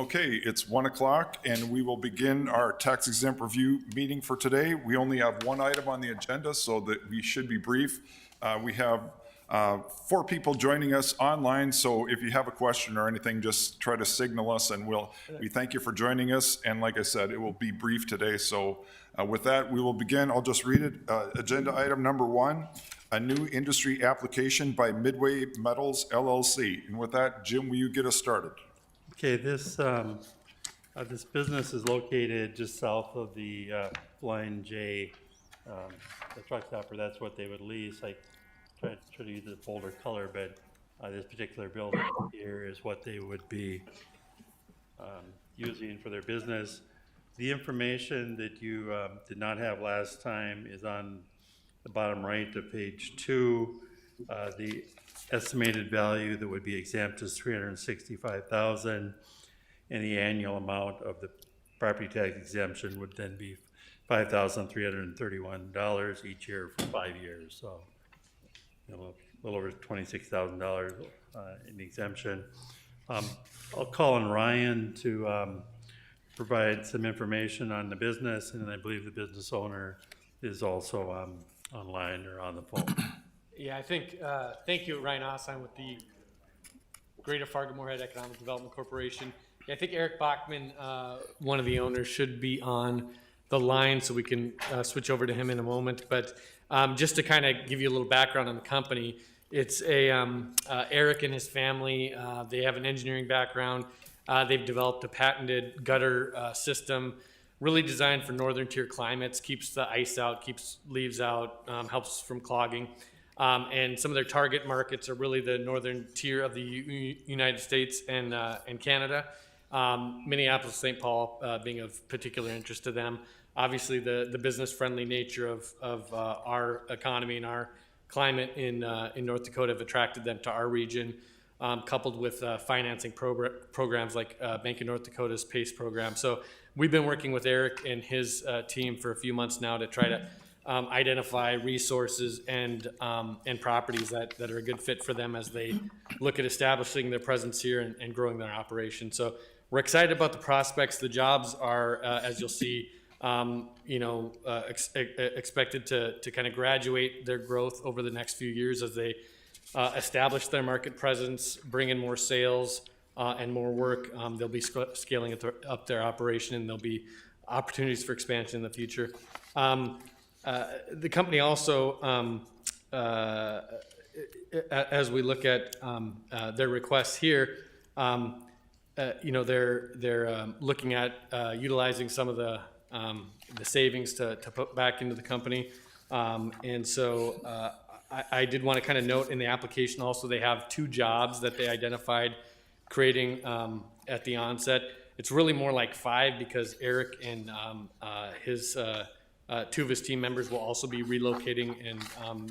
Okay, it's 1 o'clock and we will begin our tax exempt review meeting for today. We only have one item on the agenda, so that we should be brief. We have 4 people joining us online, so if you have a question or anything, just try to signal us and we thank you for joining us. And like I said, it will be brief today. So with that, we will begin. I'll just read it. Agenda item number 1, a new industry application by Midway Metals LLC. And with that, Jim, will you get us started? Okay, this business is located just south of the Flying J, the truck stopper. That's what they would lease. I tried to use a bolder color, but this particular building here is what they would be using for their business. The information that you did not have last time is on the bottom right of page 2. The estimated value that would be exempt is $365,000, and the annual amount of the property tax exemption would then be $5,331 each year for 5 years. So, a little over $26,000 in exemption. I'll call on Ryan to provide some information on the business, and I believe the business owner is also online or on the phone. Yeah, I think, thank you, Ryan Osheim with the Greater Fargo-Moorhead Economic Development Corporation. Yeah, I think Eric Bachman, one of the owners, should be on the line, so we can switch over to him in a moment. But just to kind of give you a little background on the company, it's Eric and his family, they have an engineering background. They've developed a patented gutter system, really designed for northern tier climates, keeps the ice out, keeps leaves out, helps from clogging. And some of their target markets are really the northern tier of the United States and Canada. Minneapolis, St. Paul being of particular interest to them. Obviously, the business-friendly nature of our economy and our climate in North Dakota have attracted them to our region, coupled with financing programs like Bank of North Dakota's PACE program. So we've been working with Eric and his team for a few months now to try to identify resources and properties that are a good fit for them as they look at establishing their presence here and growing their operation. So we're excited about the prospects. The jobs are, as you'll see, expected to kind of graduate their growth over the next few years as they establish their market presence, bring in more sales and more work. They'll be scaling up their operation, and there'll be opportunities for expansion in the future. The company also, as we look at their requests here, they're looking at utilizing some of the savings to put back into the company. And so I did want to kind of note in the application also they have 2 jobs that they identified creating at the onset. It's really more like 5 because Eric and his 2 of his team members will also be relocating and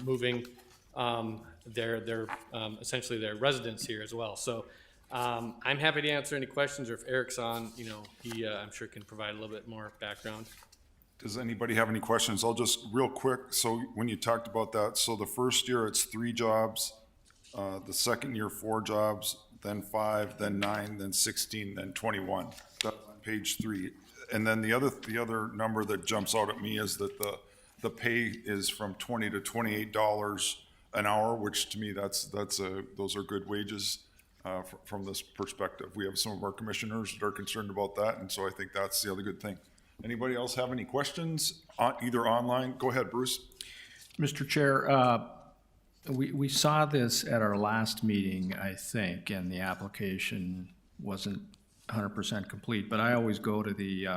moving their essentially their residence here as well. So I'm happy to answer any questions, or if Eric's on, he I'm sure can provide a little bit more background. Does anybody have any questions? I'll just real quick. So when you talked about that, so the first year it's 3 jobs, the second year 4 jobs, then 5, then 9, then 16, then 21. That's on page 3. And then the other number that jumps out at me is that the pay is from $20 to $28 an hour, which to me those are good wages from this perspective. We have some of our commissioners that are concerned about that, and so I think that's the other good thing. Anybody else have any questions, either online? Go ahead, Bruce. Mr. Chair, we saw this at our last meeting, I think, and the application wasn't 100% complete, but I always go to the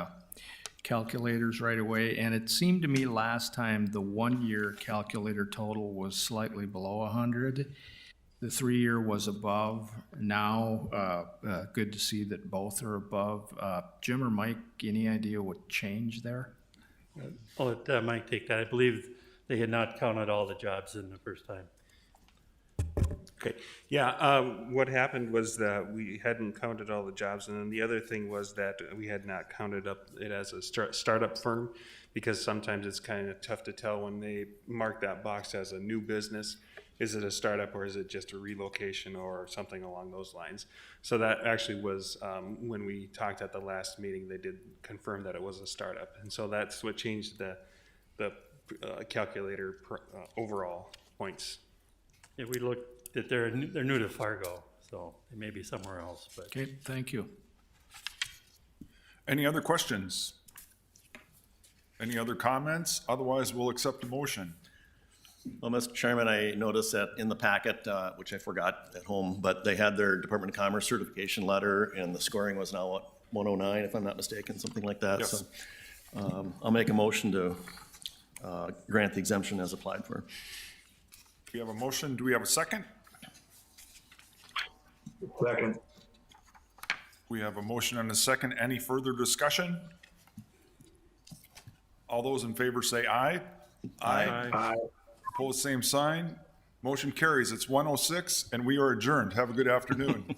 calculators right away, and it seemed to me last time the 1-year calculator total was slightly below 100. The 3-year was above. Now, good to see that both are above. Jim or Mike, any idea what changed there? I'll let Mike take that. I believe they had not counted all the jobs in the first time. Okay, yeah, what happened was that we hadn't counted all the jobs, and then the other thing was that we had not counted up it as a startup firm, because sometimes it's kind of tough to tell when they mark that box as a new business. is it a startup or is it just a relocation or something along those lines? So that actually was, when we talked at the last meeting, they did confirm that it was a startup. And so that's what changed the calculator overall points. If we look, that they're new to Fargo, so they may be somewhere else, but. Okay, thank you. Any other questions? Any other comments? Otherwise, we'll accept a motion. Well, Mr. Chairman, I noticed that in the packet, which I forgot at home, but they had their Department of Commerce certification letter, and the scoring was now, what, 109, if I'm not mistaken, something like that. Yes. So I'll make a motion to grant the exemption as applied for. We have a motion. Do we have a second? Second. We have a motion and a second. Any further discussion? All those in favor say aye. Aye. Opposed, same sign. Motion carries. It's 1:06 and we are adjourned. Have a good afternoon.